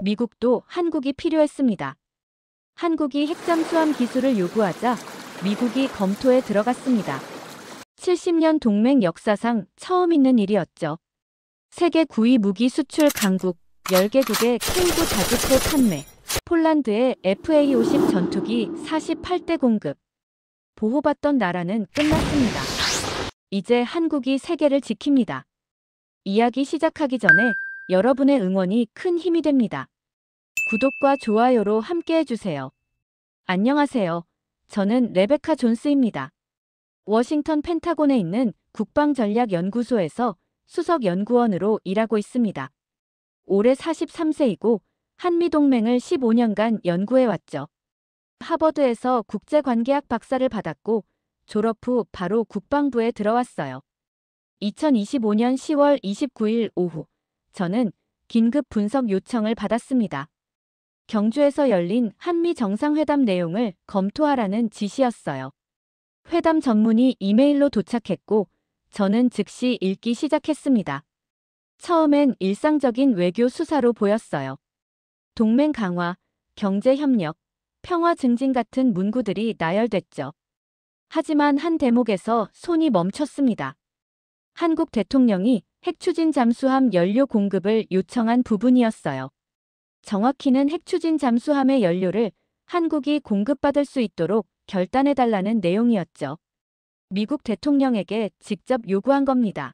미국도 한국이 필요했습니다. 한국이 핵잠수함 기술을 요구하자 미국이 검토에 들어갔습니다. 70년 동맹 역사상 처음 있는 일이었죠. 세계 9위 무기 수출 강국 10개국의 K9 자주포 판매, 폴란드의 FA-50 전투기 48대 공급. 보호받던 나라는 끝났습니다. 이제 한국이 세계를 지킵니다. 이야기 시작하기 전에 여러분의 응원이 큰 힘이 됩니다. 구독과 좋아요로 함께 해주세요. 안녕하세요. 저는 레베카 존스입니다. 워싱턴 펜타곤에 있는 국방전략연구소에서 수석 연구원으로 일하고 있습니다. 올해 43세이고 한미동맹을 15년간 연구해왔죠. 하버드에서 국제관계학 박사를 받았고 졸업 후 바로 국방부에 들어왔어요. 2025년 10월 29일 오후 저는 긴급 분석 요청을 받았습니다. 경주에서 열린 한미 정상회담 내용을 검토하라는 지시였어요. 회담 전문이 이메일로 도착했고 저는 즉시 읽기 시작했습니다. 처음엔 일상적인 외교 수사로 보였어요. 동맹 강화, 경제 협력, 평화 증진 같은 문구들이 나열됐죠. 하지만 한 대목에서 손이 멈췄습니다. 한국 대통령이 핵추진 잠수함 연료 공급을 요청한 부분이었어요. 정확히는 핵추진 잠수함의 연료를 한국이 공급받을 수 있도록 결단해달라는 내용이었죠. 미국 대통령에게 직접 요구한 겁니다.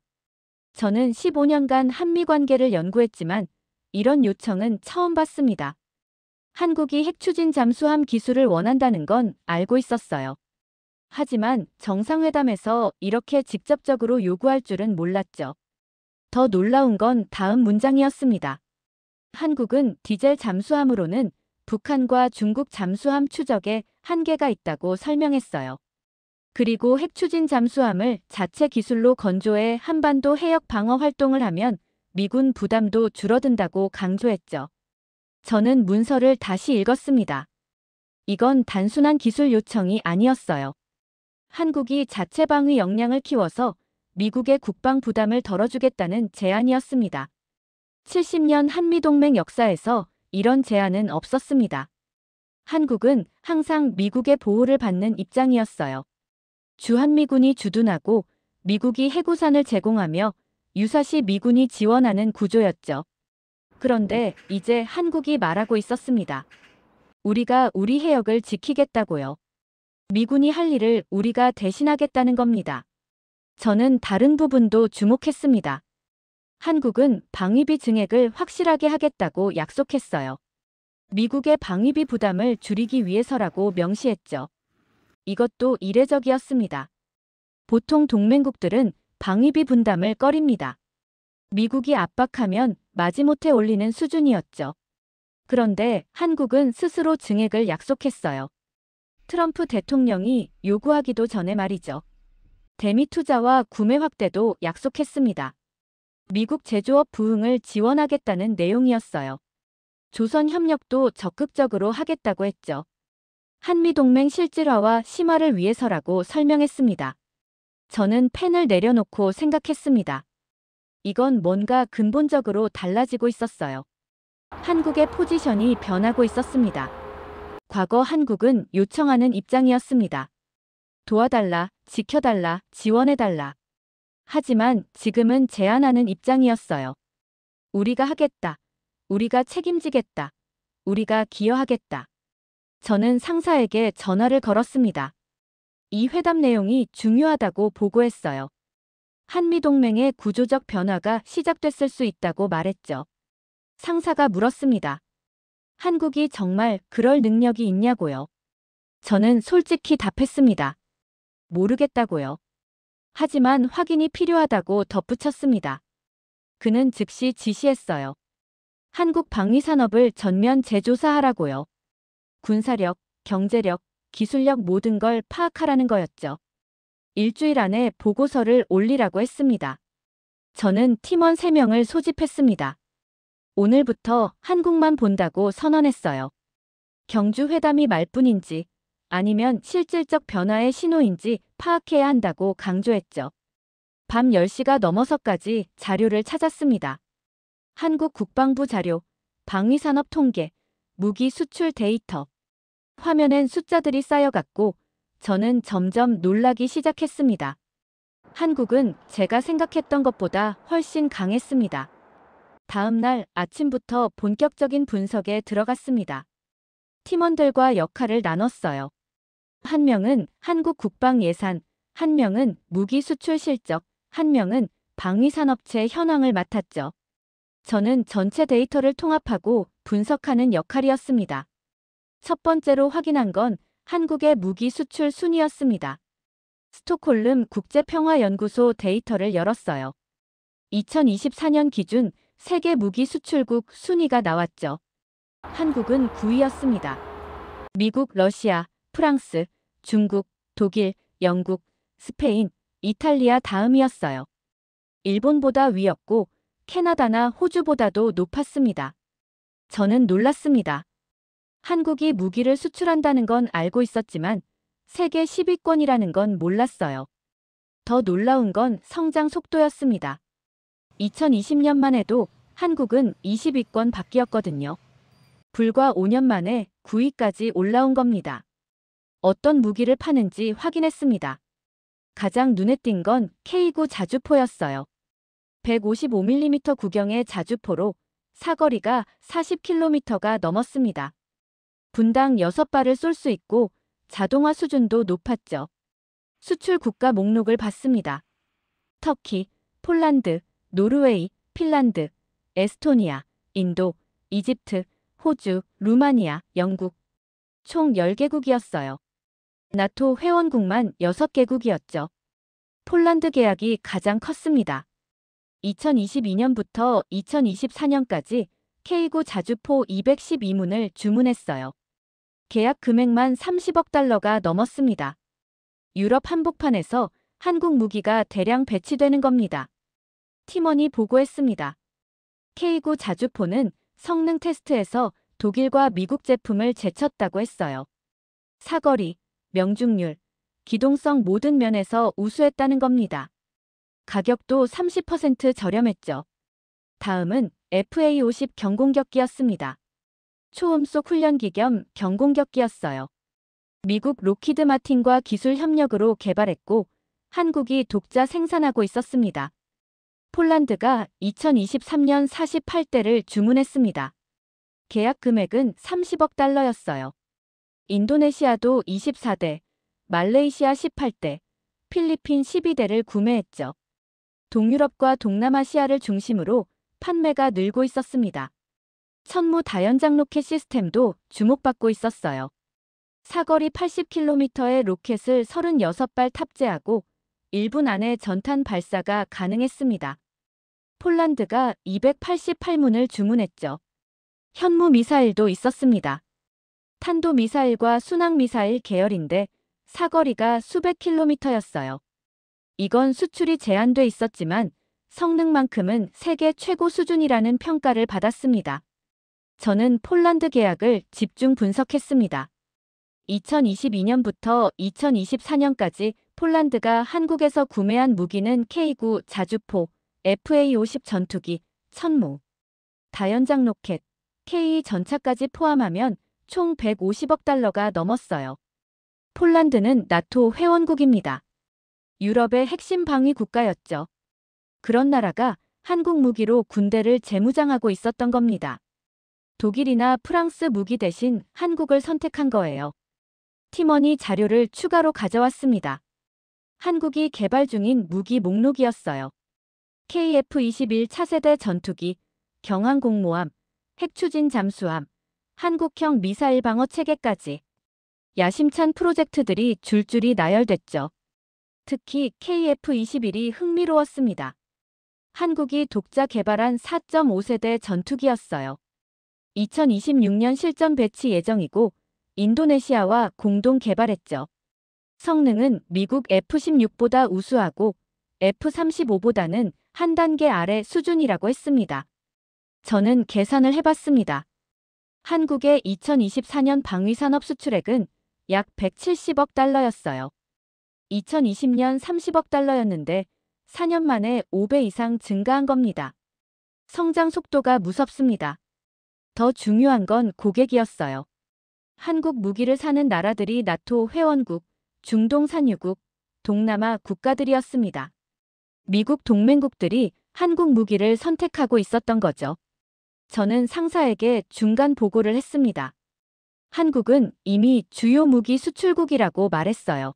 저는 15년간 한미 관계를 연구했지만 이런 요청은 처음 봤습니다. 한국이 핵추진 잠수함 기술을 원한다는 건 알고 있었어요. 하지만 정상회담에서 이렇게 직접적으로 요구할 줄은 몰랐죠. 더 놀라운 건 다음 문장이었습니다. 한국은 디젤 잠수함으로는 북한과 중국 잠수함 추적에 한계가 있다고 설명했어요. 그리고 핵추진 잠수함을 자체 기술로 건조해 한반도 해역 방어 활동을 하면 미군 부담도 줄어든다고 강조했죠. 저는 문서를 다시 읽었습니다. 이건 단순한 기술 요청이 아니었어요. 한국이 자체 방위 역량을 키워서 미국의 국방 부담을 덜어주겠다는 제안이었습니다. 70년 한미동맹 역사에서 이런 제안은 없었습니다. 한국은 항상 미국의 보호를 받는 입장이었어요. 주한미군이 주둔하고 미국이 해구산을 제공하며 유사시 미군이 지원하는 구조였죠. 그런데 이제 한국이 말하고 있었습니다. 우리가 우리 해역을 지키겠다고요. 미군이 할 일을 우리가 대신하겠다는 겁니다. 저는 다른 부분도 주목했습니다. 한국은 방위비 증액을 확실하게 하겠다고 약속했어요. 미국의 방위비 부담을 줄이기 위해서라고 명시했죠. 이것도 이례적이었습니다. 보통 동맹국들은 방위비 분담을 꺼립니다. 미국이 압박하면 마지못해 올리는 수준이었죠. 그런데 한국은 스스로 증액을 약속했어요. 트럼프 대통령이 요구하기도 전에 말이죠. 대미 투자와 구매 확대도 약속했습니다. 미국 제조업 부흥을 지원하겠다는 내용이었어요. 조선 협력도 적극적으로 하겠다고 했죠. 한미동맹 실질화와 심화를 위해서라고 설명했습니다. 저는 펜을 내려놓고 생각했습니다. 이건 뭔가 근본적으로 달라지고 있었어요. 한국의 포지션이 변하고 있었습니다. 과거 한국은 요청하는 입장이었습니다. 도와달라, 지켜달라, 지원해달라. 하지만 지금은 제안하는 입장이었어요. 우리가 하겠다. 우리가 책임지겠다. 우리가 기여하겠다. 저는 상사에게 전화를 걸었습니다. 이 회담 내용이 중요하다고 보고했어요. 한미동맹의 구조적 변화가 시작됐을 수 있다고 말했죠. 상사가 물었습니다. 한국이 정말 그럴 능력이 있냐고요. 저는 솔직히 답했습니다. 모르겠다고요. 하지만 확인이 필요하다고 덧붙였습니다. 그는 즉시 지시했어요. 한국 방위산업을 전면 재조사하라고요. 군사력, 경제력, 기술력 모든 걸 파악하라는 거였죠. 일주일 안에 보고서를 올리라고 했습니다. 저는 팀원 3명을 소집했습니다. 오늘부터 한국만 본다고 선언했어요. 경주 회담이 말뿐인지 아니면 실질적 변화의 신호인지 파악해야 한다고 강조했죠. 밤 10시가 넘어서까지 자료를 찾았습니다. 한국 국방부 자료, 방위산업 통계, 무기 수출 데이터. 화면엔 숫자들이 쌓여갔고 저는 점점 놀라기 시작했습니다. 한국은 제가 생각했던 것보다 훨씬 강했습니다. 다음 날 아침부터 본격적인 분석에 들어갔습니다. 팀원들과 역할을 나눴어요. 한 명은 한국 국방 예산, 한 명은 무기 수출 실적, 한 명은 방위산업체 현황을 맡았죠. 저는 전체 데이터를 통합하고 분석하는 역할이었습니다. 첫 번째로 확인한 건 한국의 무기 수출 순위였습니다. 스톡홀름 국제평화연구소 데이터를 열었어요. 2024년 기준 세계 무기 수출국 순위가 나왔죠. 한국은 9위였습니다. 미국, 러시아, 프랑스, 중국, 독일, 영국, 스페인, 이탈리아 다음이었어요. 일본보다 위였고 캐나다나 호주보다도 높았습니다. 저는 놀랐습니다. 한국이 무기를 수출한다는 건 알고 있었지만 세계 10위권이라는 건 몰랐어요. 더 놀라운 건 성장 속도였습니다. 2020년만 해도 한국은 20위권 밖이었거든요. 불과 5년 만에 9위까지 올라온 겁니다. 어떤 무기를 파는지 확인했습니다. 가장 눈에 띈 건 K9 자주포였어요. 155mm 구경의 자주포로 사거리가 40km가 넘었습니다. 분당 6발을 쏠 수 있고 자동화 수준도 높았죠. 수출 국가 목록을 봤습니다. 터키, 폴란드, 노르웨이, 핀란드, 에스토니아, 인도, 이집트, 호주, 루마니아, 영국. 총 10개국이었어요. 나토 회원국만 6개국이었죠. 폴란드 계약이 가장 컸습니다. 2022년부터 2024년까지 K9 자주포 212문을 주문했어요. 계약 금액만 30억 달러가 넘었습니다. 유럽 한복판에서 한국 무기가 대량 배치되는 겁니다. 팀원이 보고했습니다. K9 자주포는 성능 테스트에서 독일과 미국 제품을 제쳤다고 했어요. 사거리, 명중률, 기동성 모든 면에서 우수했다는 겁니다. 가격도 30% 저렴했죠. 다음은 FA-50 경공격기였습니다. 초음속 훈련기 겸 경공격기였어요. 미국 로키드 마틴과 기술 협력으로 개발했고 한국이 독자 생산하고 있었습니다. 폴란드가 2023년 48대를 주문했습니다. 계약 금액은 30억 달러였어요. 인도네시아도 24대, 말레이시아 18대, 필리핀 12대를 구매했죠. 동유럽과 동남아시아를 중심으로 판매가 늘고 있었습니다. 천무 다연장 로켓 시스템도 주목받고 있었어요. 사거리 80km의 로켓을 36발 탑재하고 1분 안에 전탄 발사가 가능했습니다. 폴란드가 288문을 주문했죠. 현무 미사일도 있었습니다. 탄도미사일과 순항미사일 계열인데 사거리가 수백 킬로미터였어요. 이건 수출이 제한돼 있었지만 성능만큼은 세계 최고 수준이라는 평가를 받았습니다. 저는 폴란드 계약을 집중 분석했습니다. 2022년부터 2024년까지 폴란드가 한국에서 구매한 무기는 K9 자주포, FA-50 전투기, 천무, 다연장 로켓, K 전차까지 포함하면 총 150억 달러가 넘었어요. 폴란드는 나토 회원국입니다. 유럽의 핵심 방위 국가였죠. 그런 나라가 한국 무기로 군대를 재무장하고 있었던 겁니다. 독일이나 프랑스 무기 대신 한국을 선택한 거예요. 팀원이 자료를 추가로 가져왔습니다. 한국이 개발 중인 무기 목록이었어요. KF-21 차세대 전투기, 경항공모함, 핵추진 잠수함, 한국형 미사일 방어 체계까지 야심찬 프로젝트들이 줄줄이 나열됐죠. 특히 KF-21이 흥미로웠습니다. 한국이 독자 개발한 4.5세대 전투기였어요. 2026년 실전 배치 예정이고 인도네시아와 공동 개발했죠. 성능은 미국 F-16보다 우수하고 F-35보다는 한 단계 아래 수준이라고 했습니다. 저는 계산을 해봤습니다. 한국의 2024년 방위산업 수출액은 약 170억 달러였어요. 2020년 30억 달러였는데 4년 만에 5배 이상 증가한 겁니다. 성장 속도가 무섭습니다. 더 중요한 건 고객이었어요. 한국 무기를 사는 나라들이 나토 회원국, 중동 산유국, 동남아 국가들이었습니다. 미국 동맹국들이 한국 무기를 선택하고 있었던 거죠. 저는 상사에게 중간 보고를 했습니다. 한국은 이미 주요 무기 수출국이라고 말했어요.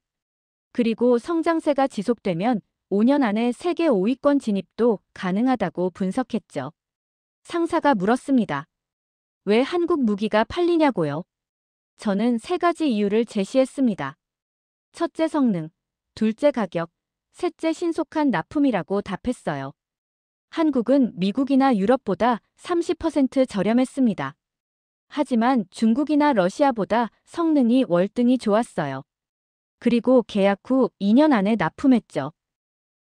그리고 성장세가 지속되면 5년 안에 세계 5위권 진입도 가능하다고 분석했죠. 상사가 물었습니다. 왜 한국 무기가 팔리냐고요? 저는 3가지 이유를 제시했습니다. 첫째 성능, 둘째 가격, 셋째 신속한 납품이라고 답했어요. 한국은 미국이나 유럽보다 30% 저렴했습니다. 하지만 중국이나 러시아보다 성능이 월등히 좋았어요. 그리고 계약 후 2년 안에 납품했죠.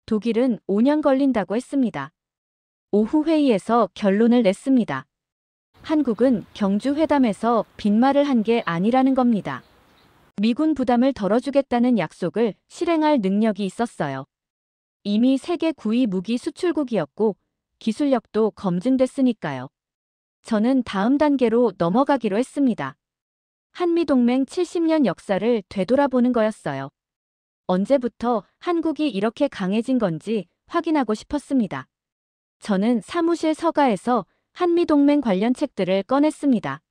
독일은 5년 걸린다고 했습니다. 오후 회의에서 결론을 냈습니다. 한국은 경주 회담에서 빈말을 한 게 아니라는 겁니다. 미군 부담을 덜어주겠다는 약속을 실행할 능력이 있었어요. 이미 세계 9위 무기 수출국이었고 기술력도 검증됐으니까요. 저는 다음 단계로 넘어가기로 했습니다. 한미동맹 70년 역사를 되돌아보는 거였어요. 언제부터 한국이 이렇게 강해진 건지 확인하고 싶었습니다. 저는 사무실 서가에서 한미동맹 관련 책들을 꺼냈습니다.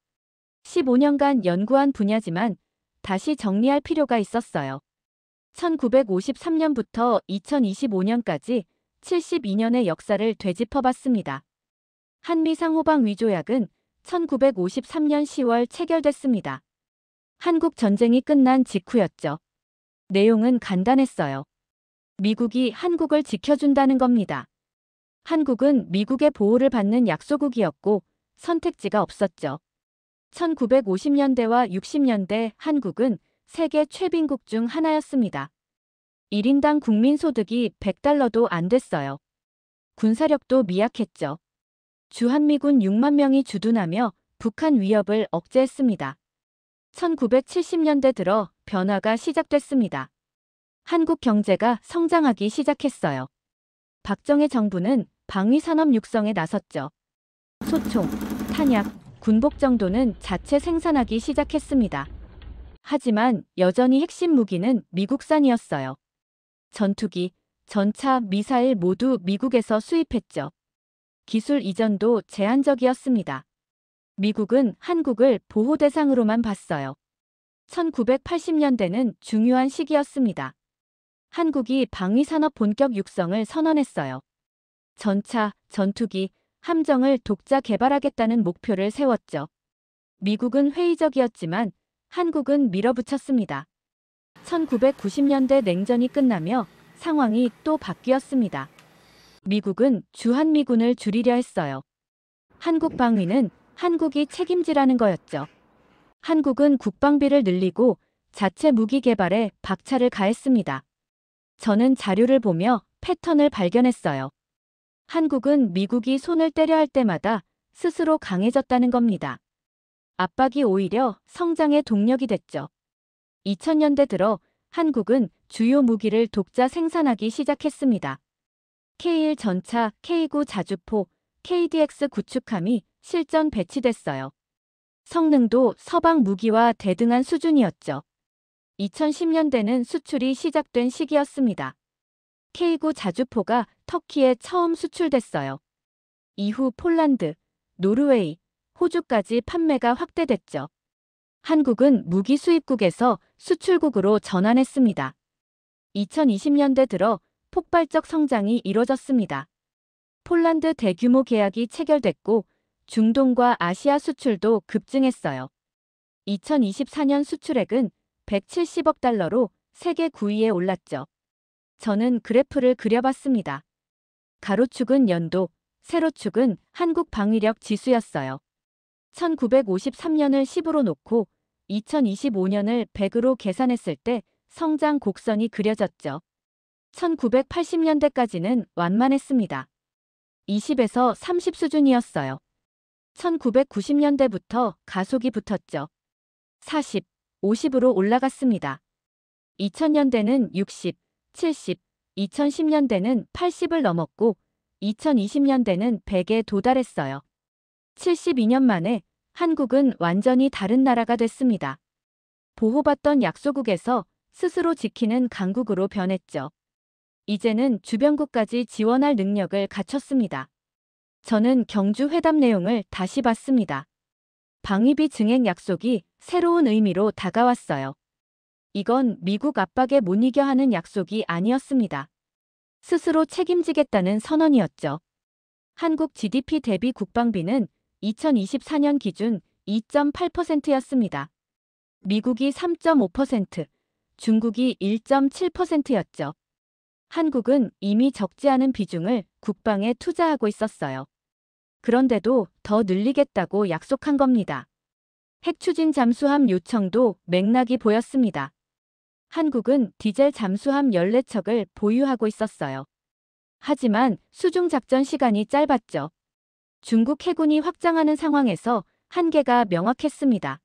15년간 연구한 분야지만 다시 정리할 필요가 있었어요. 1953년부터 2025년까지 72년의 역사를 되짚어봤습니다. 한미상호방 위조약은 1953년 10월 체결됐습니다. 한국 전쟁이 끝난 직후였죠. 내용은 간단했어요. 미국이 한국을 지켜준다는 겁니다. 한국은 미국의 보호를 받는 약소국이었고 선택지가 없었죠. 1950년대와 60년대 한국은 세계 최빈국 중 하나였습니다. 1인당 국민소득이 100달러도 안 됐어요. 군사력도 미약했죠. 주한미군 6만 명이 주둔하며 북한 위협을 억제했습니다. 1970년대 들어 변화가 시작됐습니다. 한국 경제가 성장하기 시작했어요. 박정희 정부는 방위산업 육성에 나섰죠. 소총, 탄약, 군복 정도는 자체 생산하기 시작했습니다. 하지만 여전히 핵심 무기는 미국산이었어요. 전투기, 전차, 미사일 모두 미국에서 수입했죠. 기술 이전도 제한적이었습니다. 미국은 한국을 보호 대상으로만 봤어요. 1980년대는 중요한 시기였습니다. 한국이 방위산업 본격 육성을 선언했어요. 전차, 전투기, 함정을 독자 개발하겠다는 목표를 세웠죠. 미국은 회의적이었지만 한국은 밀어붙였습니다. 1990년대 냉전이 끝나며 상황이 또 바뀌었습니다. 미국은 주한미군을 줄이려 했어요. 한국 방위는 한국이 책임지라는 거였죠. 한국은 국방비를 늘리고 자체 무기 개발에 박차를 가했습니다. 저는 자료를 보며 패턴을 발견했어요. 한국은 미국이 손을 떼려 할 때마다 스스로 강해졌다는 겁니다. 압박이 오히려 성장의 동력이 됐죠. 2000년대 들어 한국은 주요 무기를 독자 생산하기 시작했습니다. K1 전차, K9 자주포, KDX 구축함이 실전 배치됐어요. 성능도 서방 무기와 대등한 수준이었죠. 2010년대는 수출이 시작된 시기였습니다. K9 자주포가 터키에 처음 수출됐어요. 이후 폴란드, 노르웨이, 호주까지 판매가 확대됐죠. 한국은 무기 수입국에서 수출국으로 전환했습니다. 2020년대 들어 폭발적 성장이 이뤄졌습니다. 폴란드 대규모 계약이 체결됐고 중동과 아시아 수출도 급증했어요. 2024년 수출액은 170억 달러로 세계 9위에 올랐죠. 저는 그래프를 그려봤습니다. 가로축은 연도, 세로축은 한국 방위력 지수였어요. 1953년을 10으로 놓고 2025년을 100으로 계산했을 때 성장 곡선이 그려졌죠. 1980년대까지는 완만했습니다. 20에서 30 수준이었어요. 1990년대부터 가속이 붙었죠. 40, 50으로 올라갔습니다. 2000년대는 60, 70, 2010년대는 80을 넘었고 2020년대는 100에 도달했어요. 72년 만에 한국은 완전히 다른 나라가 됐습니다. 보호받던 약소국에서 스스로 지키는 강국으로 변했죠. 이제는 주변국까지 지원할 능력을 갖췄습니다. 저는 경주 회담 내용을 다시 봤습니다. 방위비 증액 약속이 새로운 의미로 다가왔어요. 이건 미국 압박에 못 이겨 하는 약속이 아니었습니다. 스스로 책임지겠다는 선언이었죠. 한국 GDP 대비 국방비는 2024년 기준 2.8%였습니다. 미국이 3.5%, 중국이 1.7%였죠. 한국은 이미 적지 않은 비중을 국방에 투자하고 있었어요. 그런데도 더 늘리겠다고 약속한 겁니다. 핵추진 잠수함 요청도 맥락이 보였습니다. 한국은 디젤 잠수함 14척을 보유하고 있었어요. 하지만 수중 작전 시간이 짧았죠. 중국 해군이 확장하는 상황에서 한계가 명확했습니다.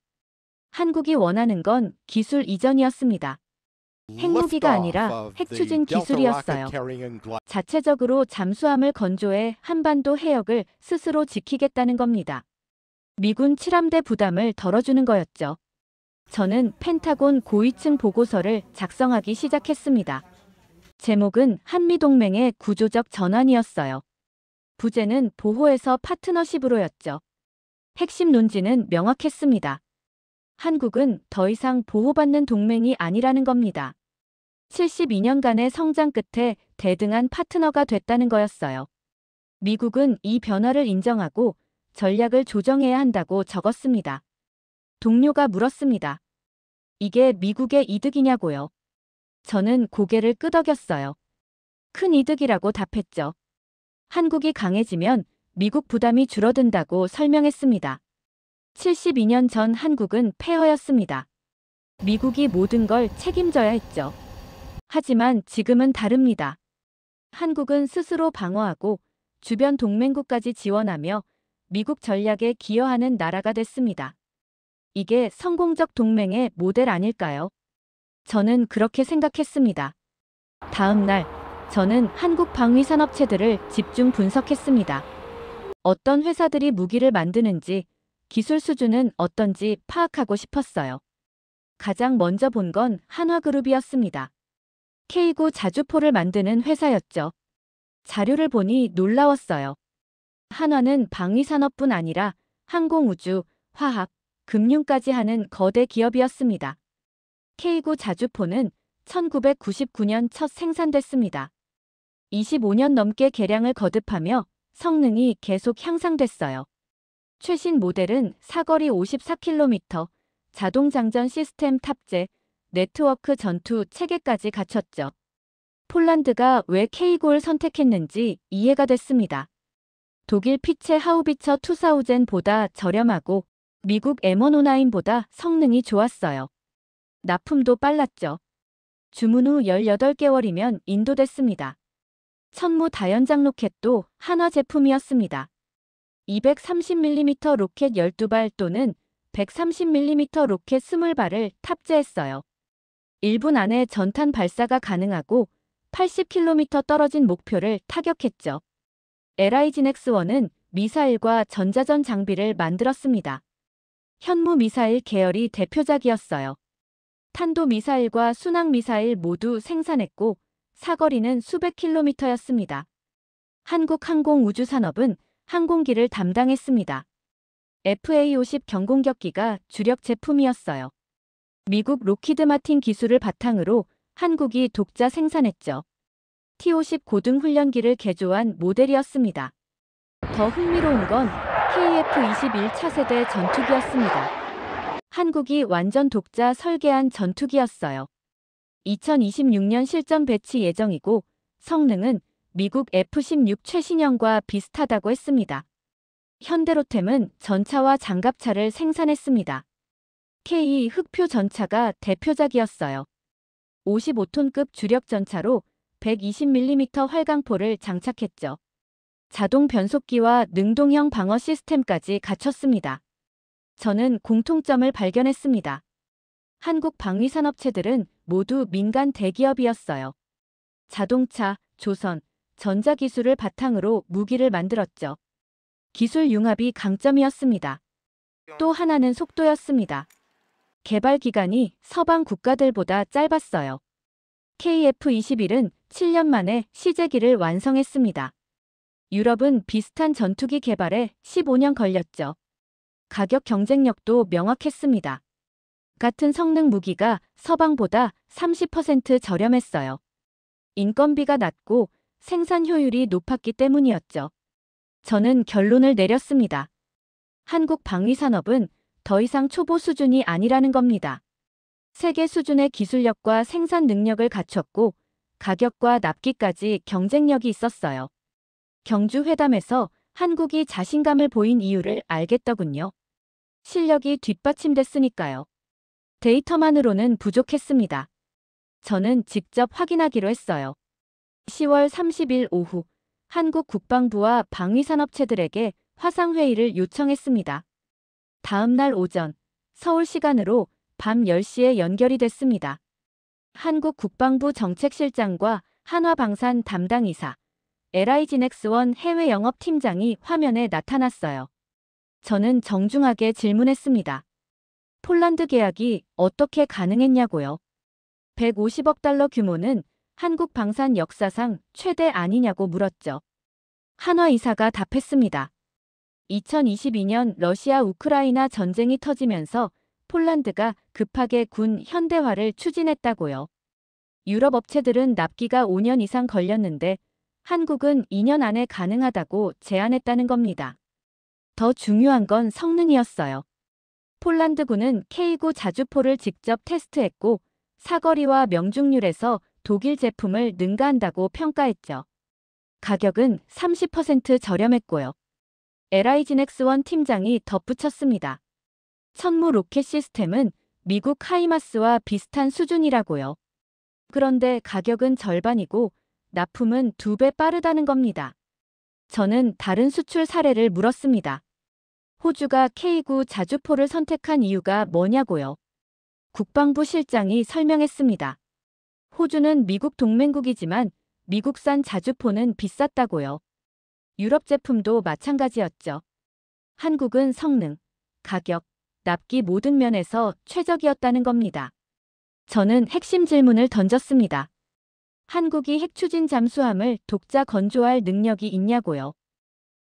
한국이 원하는 건 기술 이전이었습니다. 핵무기가 아니라 핵추진 기술이었어요. 자체적으로 잠수함을 건조해 한반도 해역을 스스로 지키겠다는 겁니다. 미군 7함대 부담을 덜어주는 거였죠. 저는 펜타곤 고위층 보고서를 작성하기 시작했습니다. 제목은 한미동맹의 구조적 전환이었어요. 부제는 보호에서 파트너십으로였죠. 핵심 논지는 명확했습니다. 한국은 더 이상 보호받는 동맹이 아니라는 겁니다. 72년간의 성장 끝에 대등한 파트너가 됐다는 거였어요. 미국은 이 변화를 인정하고 전략을 조정해야 한다고 적었습니다. 동료가 물었습니다. 이게 미국의 이득이냐고요. 저는 고개를 끄덕였어요. 큰 이득이라고 답했죠. 한국이 강해지면 미국 부담이 줄어든다고 설명했습니다. 72년 전 한국은 폐허였습니다. 미국이 모든 걸 책임져야 했죠. 하지만 지금은 다릅니다. 한국은 스스로 방어하고 주변 동맹국까지 지원하며 미국 전략에 기여하는 나라가 됐습니다. 이게 성공적 동맹의 모델 아닐까요? 저는 그렇게 생각했습니다. 다음 날, 저는 한국 방위산업체들을 집중 분석했습니다. 어떤 회사들이 무기를 만드는지, 기술 수준은 어떤지 파악하고 싶었어요. 가장 먼저 본 건 한화그룹이었습니다. K9 자주포를 만드는 회사였죠. 자료를 보니 놀라웠어요. 한화는 방위산업뿐 아니라 항공우주, 화학, 금융까지 하는 거대 기업이었습니다. K9 자주포는 1999년 첫 생산됐습니다. 25년 넘게 개량을 거듭하며 성능이 계속 향상됐어요. 최신 모델은 사거리 54km, 자동장전 시스템 탑재, 네트워크 전투 체계까지 갖췄죠. 폴란드가 왜 K9를 선택했는지 이해가 됐습니다. 독일 피체 하우비처 투사우젠보다 저렴하고 미국 M109보다 성능이 좋았어요. 납품도 빨랐죠. 주문 후 18개월이면 인도됐습니다. 천무 다연장 로켓도 한화 제품이었습니다. 230mm 로켓 12발 또는 130mm 로켓 20발을 탑재했어요. 1분 안에 전탄 발사가 가능하고 80km 떨어진 목표를 타격했죠. LIGNX-1은 미사일과 전자전 장비를 만들었습니다. 현무 미사일 계열이 대표작이었어요. 탄도 미사일과 순항 미사일 모두 생산했고 사거리는 수백 킬로미터였습니다. 한국 항공우주산업은 항공기를 담당했습니다. FA-50 경공격기가 주력 제품이었어요. 미국 로키드 마틴 기술을 바탕으로 한국이 독자 생산했죠. T-50 고등 훈련기를 개조한 모델이었습니다. 더 흥미로운 건 KF-21 차세대 전투기였습니다. 한국이 완전 독자 설계한 전투기였어요. 2026년 실전 배치 예정이고 성능은 미국 F-16 최신형과 비슷하다고 했습니다. 현대로템은 전차와 장갑차를 생산했습니다. K2 흑표 전차가 대표작이었어요. 55톤급 주력 전차로 120mm 활강포를 장착했죠. 자동 변속기와 능동형 방어 시스템까지 갖췄습니다. 저는 공통점을 발견했습니다. 한국 방위산업체들은 모두 민간 대기업이었어요. 자동차, 조선, 전자기술을 바탕으로 무기를 만들었죠. 기술 융합이 강점이었습니다. 또 하나는 속도였습니다. 개발 기간이 서방 국가들보다 짧았어요. KF-21은 7년 만에 시제기를 완성했습니다. 유럽은 비슷한 전투기 개발에 15년 걸렸죠. 가격 경쟁력도 명확했습니다. 같은 성능 무기가 서방보다 30% 저렴했어요. 인건비가 낮고 생산 효율이 높았기 때문이었죠. 저는 결론을 내렸습니다. 한국 방위산업은 더 이상 초보 수준이 아니라는 겁니다. 세계 수준의 기술력과 생산 능력을 갖췄고 가격과 납기까지 경쟁력이 있었어요. 경주 회담에서 한국이 자신감을 보인 이유를 알겠더군요. 실력이 뒷받침됐으니까요. 데이터만으로는 부족했습니다. 저는 직접 확인하기로 했어요. 10월 30일 오후 한국 국방부와 방위산업체들에게 화상회의를 요청했습니다. 다음 날 오전 서울 시간으로 밤 10시에 연결이 됐습니다. 한국 국방부 정책실장과 한화방산 담당 이사, LI지넥스원 해외 영업팀장이 화면에 나타났어요. 저는 정중하게 질문했습니다. 폴란드 계약이 어떻게 가능했냐고요. 150억 달러 규모는 한국 방산 역사상 최대 아니냐고 물었죠. 한화 이사가 답했습니다. 2022년 러시아 우크라이나 전쟁이 터지면서 폴란드가 급하게 군 현대화를 추진했다고요. 유럽 업체들은 납기가 5년 이상 걸렸는데 한국은 2년 안에 가능하다고 제안했다는 겁니다. 더 중요한 건 성능이었어요. 폴란드군은 K9 자주포를 직접 테스트했고 사거리와 명중률에서 독일 제품을 능가한다고 평가했죠. 가격은 30% 저렴했고요. LI지넥스원 팀장이 덧붙였습니다. 천무 로켓 시스템은 미국 하이마스와 비슷한 수준이라고요. 그런데 가격은 절반이고 납품은 2배 빠르다는 겁니다. 저는 다른 수출 사례를 물었습니다. 호주가 K9 자주포를 선택한 이유가 뭐냐고요. 국방부 실장이 설명했습니다. 호주는 미국 동맹국이지만 미국산 자주포는 비쌌다고요. 유럽 제품도 마찬가지였죠. 한국은 성능, 가격, 납기 모든 면에서 최적이었다는 겁니다. 저는 핵심 질문을 던졌습니다. 한국이 핵추진 잠수함을 독자 건조할 능력이 있냐고요.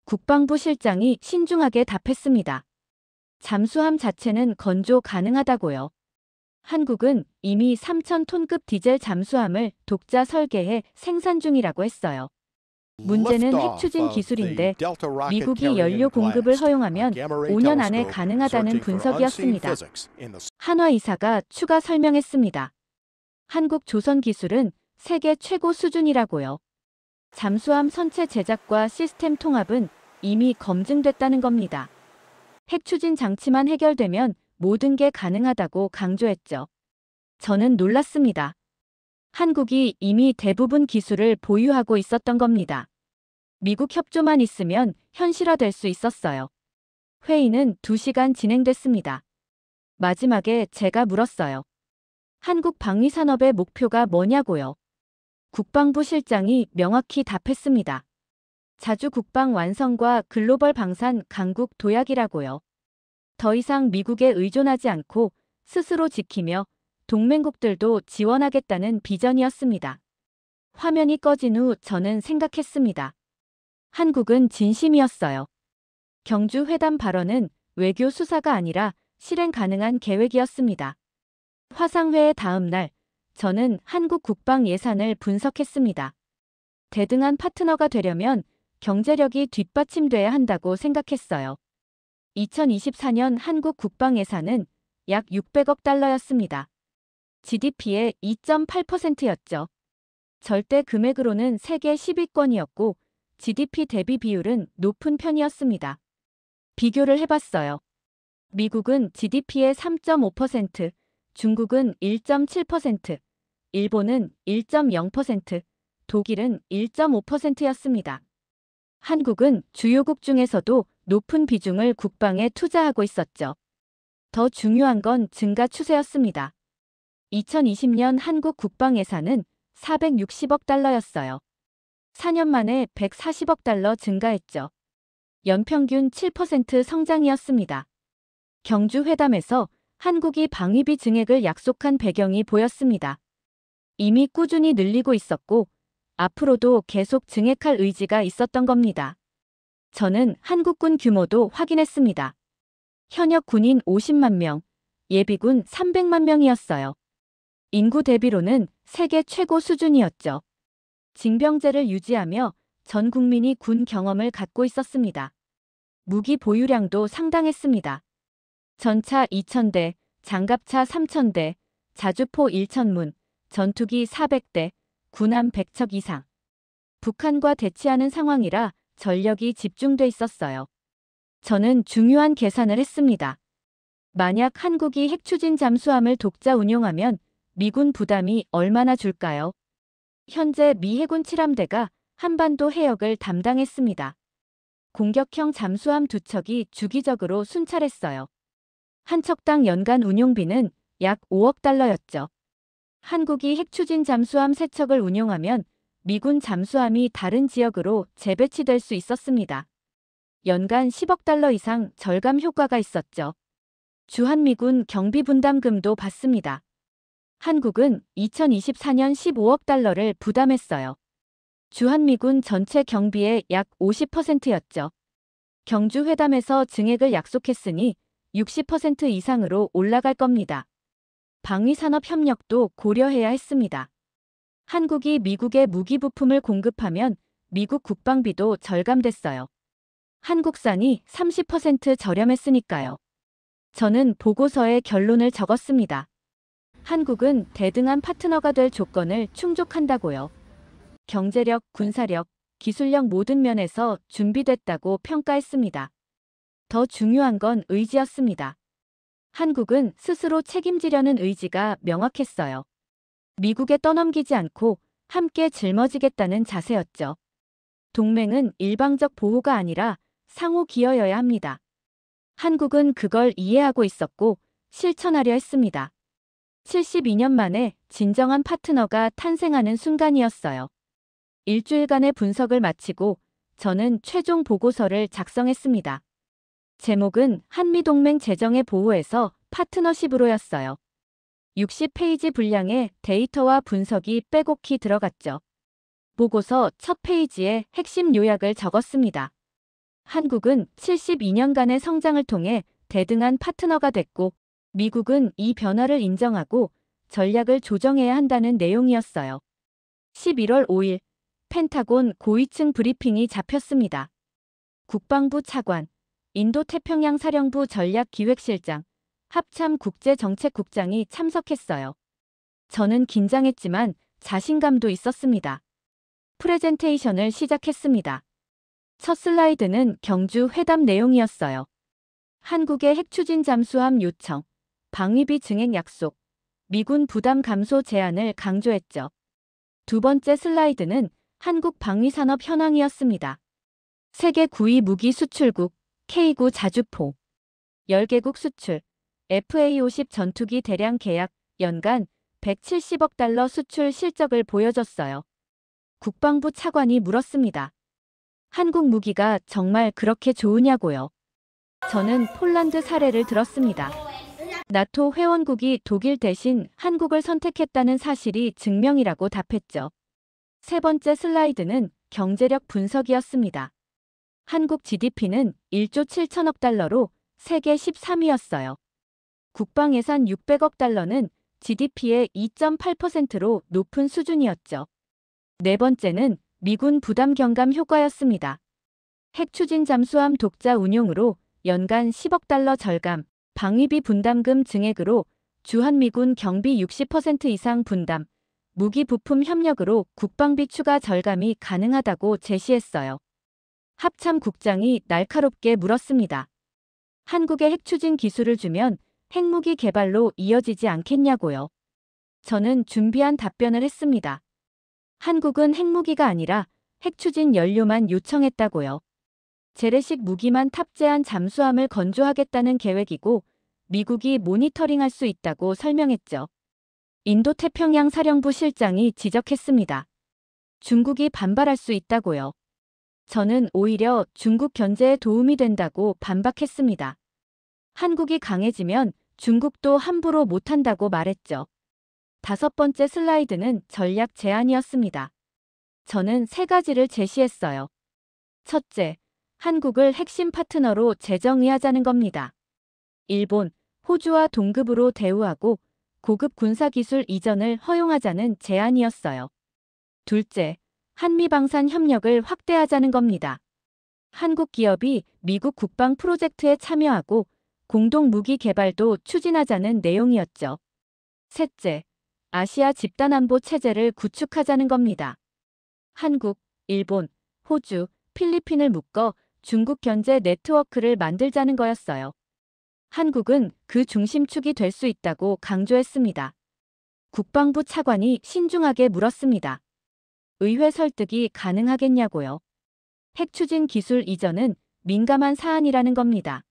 국방부 실장이 신중하게 답했습니다. 잠수함 자체는 건조 가능하다고요. 한국은 이미 3,000톤급 디젤 잠수함을 독자 설계해 생산 중이라고 했어요. 문제는 핵추진 기술인데 미국이 연료 공급을 허용하면 5년 안에 가능하다는 분석이었습니다. 한화 이사가 추가 설명했습니다. 한국 조선 기술은 세계 최고 수준이라고요. 잠수함 선체 제작과 시스템 통합은 이미 검증됐다는 겁니다. 핵추진 장치만 해결되면 모든 게 가능하다고 강조했죠. 저는 놀랐습니다. 한국이 이미 대부분 기술을 보유하고 있었던 겁니다. 미국 협조만 있으면 현실화될 수 있었어요. 회의는 2시간 진행됐습니다. 마지막에 제가 물었어요. 한국 방위산업의 목표가 뭐냐고요. 국방부 실장이 명확히 답했습니다. 자주 국방 완성과 글로벌 방산 강국 도약이라고요. 더 이상 미국에 의존하지 않고 스스로 지키며 동맹국들도 지원하겠다는 비전이었습니다. 화면이 꺼진 후 저는 생각했습니다. 한국은 진심이었어요. 경주 회담 발언은 외교 수사가 아니라 실행 가능한 계획이었습니다. 화상회의 다음 날, 저는 한국 국방 예산을 분석했습니다. 대등한 파트너가 되려면 경제력이 뒷받침돼야 한다고 생각했어요. 2024년 한국 국방 예산은 약 600억 달러였습니다. GDP의 2.8%였죠. 절대 금액으로는 세계 10위권이었고 GDP 대비 비율은 높은 편이었습니다. 비교를 해봤어요. 미국은 GDP의 3.5%, 중국은 1.7%, 일본은 1.0%, 독일은 1.5%였습니다. 한국은 주요국 중에서도 높은 비중을 국방에 투자하고 있었죠. 더 중요한 건 증가 추세였습니다. 2020년 한국 국방 예산은 460억 달러였어요. 4년 만에 140억 달러 증가했죠. 연평균 7% 성장이었습니다. 경주 회담에서 한국이 방위비 증액을 약속한 배경이 보였습니다. 이미 꾸준히 늘리고 있었고 앞으로도 계속 증액할 의지가 있었던 겁니다. 저는 한국군 규모도 확인했습니다. 현역 군인 50만 명, 예비군 300만 명이었어요. 인구 대비로는 세계 최고 수준이었죠. 징병제를 유지하며 전 국민이 군 경험을 갖고 있었습니다. 무기 보유량도 상당했습니다. 전차 2,000대, 장갑차 3,000대, 자주포 1,000문, 전투기 400대, 군함 100척 이상. 북한과 대치하는 상황이라 전력이 집중돼 있었어요. 저는 중요한 계산을 했습니다. 만약 한국이 핵추진 잠수함을 독자 운용하면 미군 부담이 얼마나 줄까요? 현재 미 해군 7함대가 한반도 해역을 담당했습니다. 공격형 잠수함 2척이 주기적으로 순찰했어요. 한 척당 연간 운용비는 약 5억 달러였죠. 한국이 핵추진 잠수함 3척을 운용하면 미군 잠수함이 다른 지역으로 재배치될 수 있었습니다. 연간 10억 달러 이상 절감 효과가 있었죠. 주한미군 경비 분담금도 받습니다. 한국은 2024년 15억 달러를 부담했어요. 주한미군 전체 경비의 약 50%였죠. 경주 회담에서 증액을 약속했으니 60% 이상으로 올라갈 겁니다. 방위산업 협력도 고려해야 했습니다. 한국이 미국에 무기 부품을 공급하면 미국 국방비도 절감됐어요. 한국산이 30% 저렴했으니까요. 저는 보고서에 결론을 적었습니다. 한국은 대등한 파트너가 될 조건을 충족한다고요. 경제력, 군사력, 기술력 모든 면에서 준비됐다고 평가했습니다. 더 중요한 건 의지였습니다. 한국은 스스로 책임지려는 의지가 명확했어요. 미국에 떠넘기지 않고 함께 짊어지겠다는 자세였죠. 동맹은 일방적 보호가 아니라 상호 기여여야 합니다. 한국은 그걸 이해하고 있었고 실천하려 했습니다. 72년 만에 진정한 파트너가 탄생하는 순간이었어요. 일주일간의 분석을 마치고 저는 최종 보고서를 작성했습니다. 제목은 한미동맹 재정의 보호에서 파트너십으로였어요. 60페이지 분량의 데이터와 분석이 빼곡히 들어갔죠. 보고서 첫 페이지에 핵심 요약을 적었습니다. 한국은 72년간의 성장을 통해 대등한 파트너가 됐고 미국은 이 변화를 인정하고 전략을 조정해야 한다는 내용이었어요. 11월 5일 펜타곤 고위층 브리핑이 잡혔습니다. 국방부 차관, 인도태평양 사령부 전략기획실장, 합참 국제정책국장이 참석했어요. 저는 긴장했지만 자신감도 있었습니다. 프레젠테이션을 시작했습니다. 첫 슬라이드는 경주 회담 내용이었어요. 한국의 핵추진 잠수함 요청, 방위비 증액 약속, 미군 부담 감소 제안을 강조했죠. 두 번째 슬라이드는 한국 방위산업 현황이었습니다. 세계 9위 무기 수출국, K9 자주포, 10개국 수출, FA-50 전투기 대량 계약, 연간 170억 달러 수출 실적을 보여줬어요. 국방부 차관이 물었습니다. 한국 무기가 정말 그렇게 좋으냐고요. 저는 폴란드 사례를 들었습니다. 나토 회원국이 독일 대신 한국을 선택했다는 사실이 증명이라고 답했죠. 세 번째 슬라이드는 경제력 분석이었습니다. 한국 GDP는 1조 7천억 달러로 세계 13위였어요. 국방 예산 600억 달러는 GDP의 2.8%로 높은 수준이었죠. 네 번째는 미군 부담 경감 효과였습니다. 핵추진 잠수함 독자 운용으로 연간 10억 달러 절감, 방위비 분담금 증액으로 주한미군 경비 60% 이상 분담, 무기 부품 협력으로 국방비 추가 절감이 가능하다고 제시했어요. 합참 국장이 날카롭게 물었습니다. 한국에 핵추진 기술을 주면 핵무기 개발로 이어지지 않겠냐고요. 저는 준비한 답변을 했습니다. 한국은 핵무기가 아니라 핵추진 연료만 요청했다고요. 재래식 무기만 탑재한 잠수함을 건조하겠다는 계획이고 미국이 모니터링할 수 있다고 설명했죠. 인도태평양 사령부 실장이 지적했습니다. 중국이 반발할 수 있다고요. 저는 오히려 중국 견제에 도움이 된다고 반박했습니다. 한국이 강해지면 중국도 함부로 못한다고 말했죠. 5번째 슬라이드는 전략 제안이었습니다. 저는 3가지를 제시했어요. 첫째, 한국을 핵심 파트너로 재정의하자는 겁니다. 일본, 호주와 동급으로 대우하고 고급 군사기술 이전을 허용하자는 제안이었어요. 둘째, 한미방산 협력을 확대하자는 겁니다. 한국 기업이 미국 국방 프로젝트에 참여하고 공동 무기 개발도 추진하자는 내용이었죠. 셋째, 아시아 집단안보 체제를 구축하자는 겁니다. 한국, 일본, 호주, 필리핀을 묶어 중국 견제 네트워크를 만들자는 거였어요. 한국은 그 중심축이 될 수 있다고 강조했습니다. 국방부 차관이 신중하게 물었습니다. 의회 설득이 가능하겠냐고요. 핵 추진 기술 이전은 민감한 사안이라는 겁니다.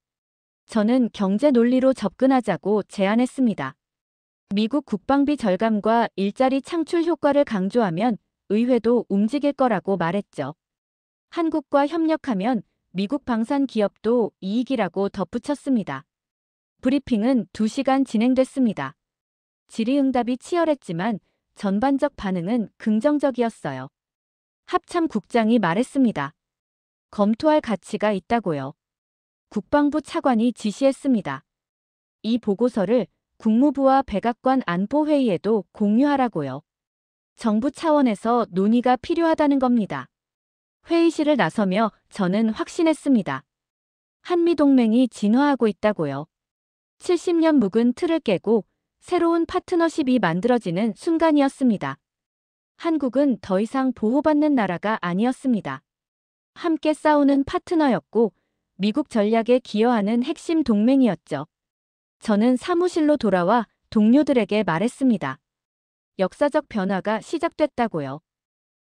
저는 경제 논리로 접근하자고 제안했습니다. 미국 국방비 절감과 일자리 창출 효과를 강조하면 의회도 움직일 거라고 말했죠. 한국과 협력하면 미국 방산 기업도 이익이라고 덧붙였습니다. 브리핑은 2시간 진행됐습니다. 질의응답이 치열했지만 전반적 반응은 긍정적이었어요. 합참 국장이 말했습니다. 검토할 가치가 있다고요. 국방부 차관이 지시했습니다. 이 보고서를 국무부와 백악관 안보회의에도 공유하라고요. 정부 차원에서 논의가 필요하다는 겁니다. 회의실을 나서며 저는 확신했습니다. 한미동맹이 진화하고 있다고요. 70년 묵은 틀을 깨고 새로운 파트너십이 만들어지는 순간이었습니다. 한국은 더 이상 보호받는 나라가 아니었습니다. 함께 싸우는 파트너였고 미국 전략에 기여하는 핵심 동맹이었죠. 저는 사무실로 돌아와 동료들에게 말했습니다. 역사적 변화가 시작됐다고요.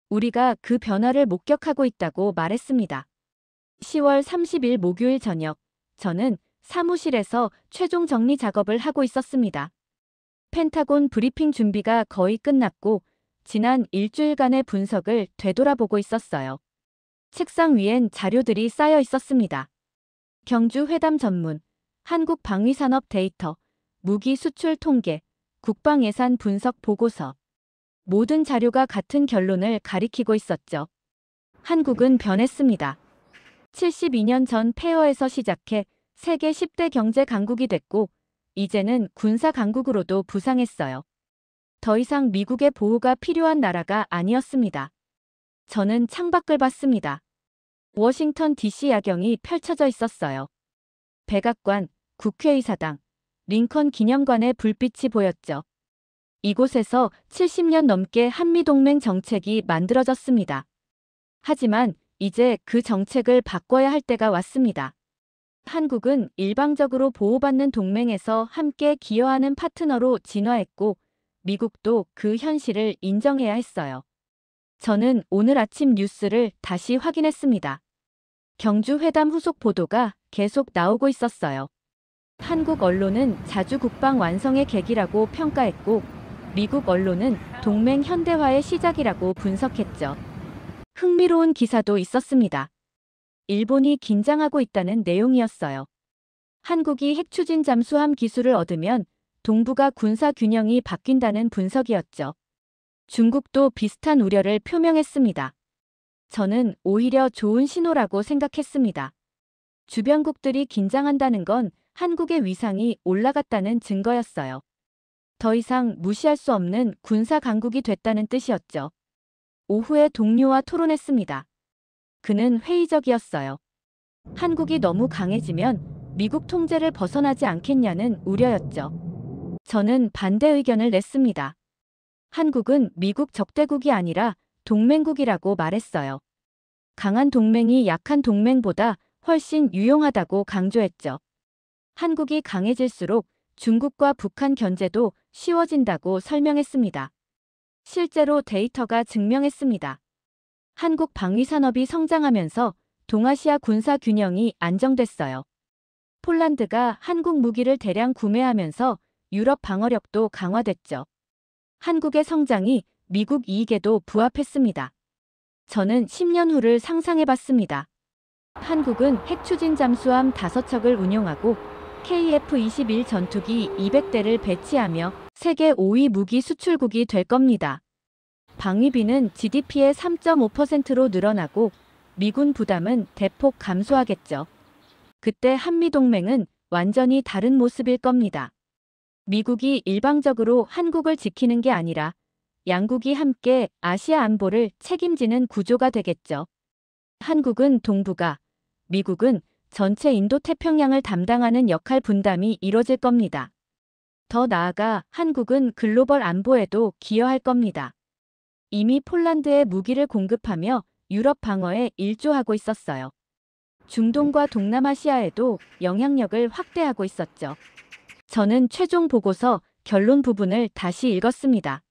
우리가 그 변화를 목격하고 있다고 말했습니다. 10월 30일 목요일 저녁, 저는 사무실에서 최종 정리 작업을 하고 있었습니다. 펜타곤 브리핑 준비가 거의 끝났고 지난 일주일간의 분석을 되돌아보고 있었어요. 책상 위엔 자료들이 쌓여 있었습니다. 경주 회담 전문, 한국 방위산업 데이터, 무기 수출 통계, 국방 예산 분석 보고서. 모든 자료가 같은 결론을 가리키고 있었죠. 한국은 변했습니다. 72년 전 폐허에서 시작해 세계 10대 경제 강국이 됐고 이제는 군사 강국으로도 부상했어요. 더 이상 미국의 보호가 필요한 나라가 아니었습니다. 저는 창밖을 봤습니다. 워싱턴 DC 야경이 펼쳐져 있었어요. 백악관, 국회의사당, 링컨 기념관의 불빛이 보였죠. 이곳에서 70년 넘게 한미동맹 정책이 만들어졌습니다. 하지만 이제 그 정책을 바꿔야 할 때가 왔습니다. 한국은 일방적으로 보호받는 동맹에서 함께 기여하는 파트너로 진화했고 미국도 그 현실을 인정해야 했어요. 저는 오늘 아침 뉴스를 다시 확인했습니다. 경주 회담 후속 보도가 계속 나오고 있었어요. 한국 언론은 자주 국방 완성의 계기라고 평가했고 미국 언론은 동맹 현대화의 시작이라고 분석했죠. 흥미로운 기사도 있었습니다. 일본이 긴장하고 있다는 내용이었어요. 한국이 핵추진 잠수함 기술을 얻으면 동북아 군사 균형이 바뀐다는 분석이었죠. 중국도 비슷한 우려를 표명했습니다. 저는 오히려 좋은 신호라고 생각했습니다. 주변국들이 긴장한다는 건 한국의 위상이 올라갔다는 증거였어요. 더 이상 무시할 수 없는 군사 강국이 됐다는 뜻이었죠. 오후에 동료와 토론했습니다. 그는 회의적이었어요. 한국이 너무 강해지면 미국 통제를 벗어나지 않겠냐는 우려였죠. 저는 반대 의견을 냈습니다. 한국은 미국 적대국이 아니라 동맹국이라고 말했어요. 강한 동맹이 약한 동맹보다 훨씬 유용하다고 강조했죠. 한국이 강해질수록 중국과 북한 견제도 쉬워진다고 설명했습니다. 실제로 데이터가 증명했습니다. 한국 방위산업이 성장하면서 동아시아 군사 균형이 안정됐어요. 폴란드가 한국 무기를 대량 구매하면서 유럽 방어력도 강화됐죠. 한국의 성장이 미국 이익에도 부합했습니다. 저는 10년 후를 상상해봤습니다. 한국은 핵추진 잠수함 5척을 운용하고 KF-21 전투기 200대를 배치하며 세계 5위 무기 수출국이 될 겁니다. 방위비는 GDP의 3.5%로 늘어나고 미군 부담은 대폭 감소하겠죠. 그때 한미동맹은 완전히 다른 모습일 겁니다. 미국이 일방적으로 한국을 지키는 게 아니라 양국이 함께 아시아 안보를 책임지는 구조가 되겠죠. 한국은 동북아, 미국은 전체 인도태평양을 담당하는 역할 분담이 이뤄질 겁니다. 더 나아가 한국은 글로벌 안보에도 기여할 겁니다. 이미 폴란드에 무기를 공급하며 유럽 방어에 일조하고 있었어요. 중동과 동남아시아에도 영향력을 확대하고 있었죠. 저는 최종 보고서 결론 부분을 다시 읽었습니다.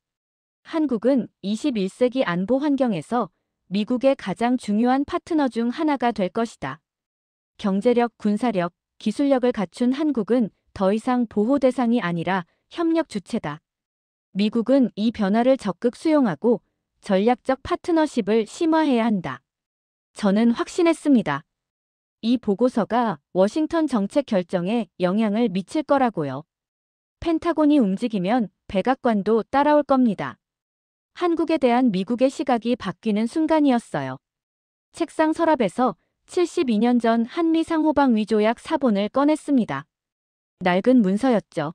한국은 21세기 안보 환경에서 미국의 가장 중요한 파트너 중 하나가 될 것이다. 경제력, 군사력, 기술력을 갖춘 한국은 더 이상 보호 대상이 아니라 협력 주체다. 미국은 이 변화를 적극 수용하고 전략적 파트너십을 심화해야 한다. 저는 확신했습니다. 이 보고서가 워싱턴 정책 결정에 영향을 미칠 거라고요. 펜타곤이 움직이면 백악관도 따라올 겁니다. 한국에 대한 미국의 시각이 바뀌는 순간이었어요. 책상 서랍에서 72년 전 한미 상호방 위조약 사본을 꺼냈습니다. 낡은 문서였죠.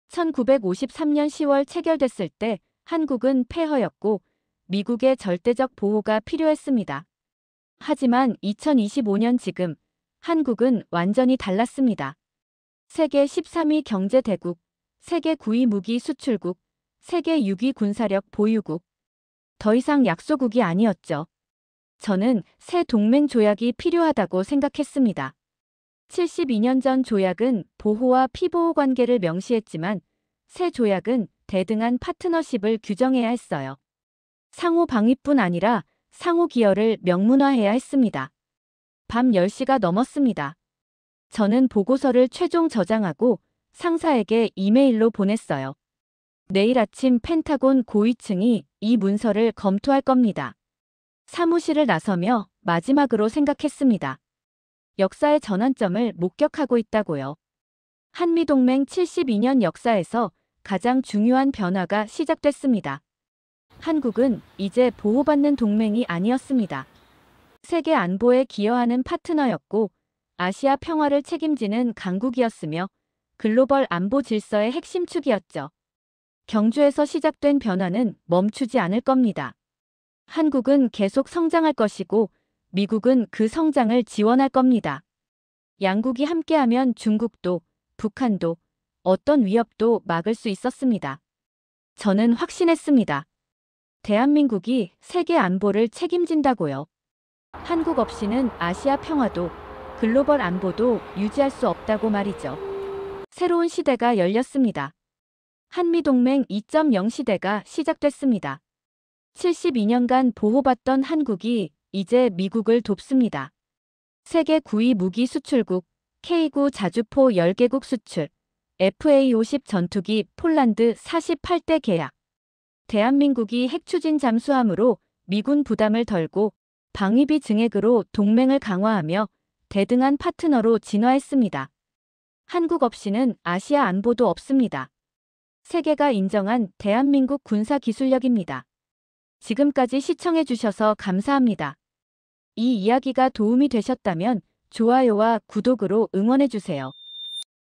1953년 10월 체결됐을 때 한국은 폐허였고 미국의 절대적 보호가 필요했습니다. 하지만 2025년 지금 한국은 완전히 달랐습니다. 세계 13위 경제대국, 세계 9위 무기 수출국, 세계 6위 군사력 보유국. 더 이상 약소국이 아니었죠. 저는 새 동맹 조약이 필요하다고 생각했습니다. 72년 전 조약은 보호와 피보호 관계를 명시했지만 새 조약은 대등한 파트너십을 규정해야 했어요. 상호 방위뿐 아니라 상호 기여를 명문화해야 했습니다. 밤 10시가 넘었습니다. 저는 보고서를 최종 저장하고 상사에게 이메일로 보냈어요. 내일 아침 펜타곤 고위층이 이 문서를 검토할 겁니다. 사무실을 나서며 마지막으로 생각했습니다. 역사의 전환점을 목격하고 있다고요. 한미동맹 72년 역사에서 가장 중요한 변화가 시작됐습니다. 한국은 이제 보호받는 동맹이 아니었습니다. 세계 안보에 기여하는 파트너였고 아시아 평화를 책임지는 강국이었으며 글로벌 안보 질서의 핵심 축이었죠. 경주에서 시작된 변화는 멈추지 않을 겁니다. 한국은 계속 성장할 것이고 미국은 그 성장을 지원할 겁니다. 양국이 함께하면 중국도, 북한도, 어떤 위협도 막을 수 있었습니다. 저는 확신했습니다. 대한민국이 세계 안보를 책임진다고요. 한국 없이는 아시아 평화도, 글로벌 안보도 유지할 수 없다고 말이죠. 새로운 시대가 열렸습니다. 한미동맹 2.0 시대가 시작됐습니다. 72년간 보호받던 한국이 이제 미국을 돕습니다. 세계 9위 무기 수출국, K9 자주포 10개국 수출, FA-50 전투기 폴란드 48대 계약. 대한민국이 핵추진 잠수함으로 미군 부담을 덜고 방위비 증액으로 동맹을 강화하며 대등한 파트너로 진화했습니다. 한국 없이는 아시아 안보도 없습니다. 세계가 인정한 대한민국 군사 기술력입니다. 지금까지 시청해주셔서 감사합니다. 이 이야기가 도움이 되셨다면 좋아요와 구독으로 응원해주세요.